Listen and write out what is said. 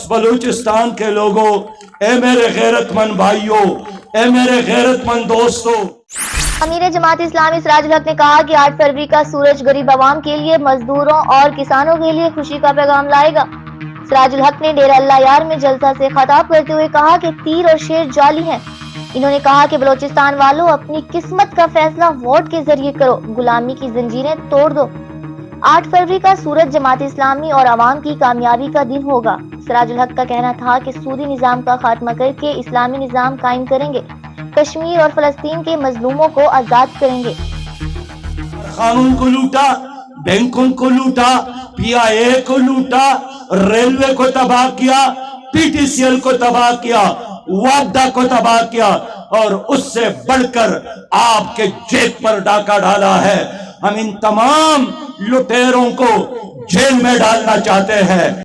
बस बलूचिस्तान के लोगों, ए मेरे गैरतमंद भाइयों, ए मेरे गैरतमंद दोस्तों, अमीर जमात इस्लामी सिराजुल हक ने कहा कि 8 फरवरी का सूरज गरीब आवाम के लिए, मजदूरों और किसानों के लिए खुशी का पैगाम लाएगा। सिराजुल हक ने डेरा अल्लाह यार में जलसा से खिताब करते हुए कहा कि तीर और शेर जाली हैं। इन्होंने कहा कि बलोचिस्तान वालों, अपनी किस्मत का फैसला वोट के जरिए करो, गुलामी की जंजीरें तोड़ दो। 8 फरवरी का सूरज जमात इस्लामी और अवाम की कामयाबी का दिन होगा। सिराजुल हक का कहना था कि सूदी निजाम का खात्मा करके इस्लामी निजाम कायम करेंगे, कश्मीर और फलस्तीन के मजलूमों को आजाद करेंगे। कानून को लूटा, बैंकों को लूटा, PIA को लूटा, रेलवे को तबाह किया, PTCL को तबाह किया, वापडा को तबाह किया, और उससे बढ़कर आपके जेब पर डाका डाला है। हम इन तमाम लुटेरों को जेल में डालना चाहते हैं।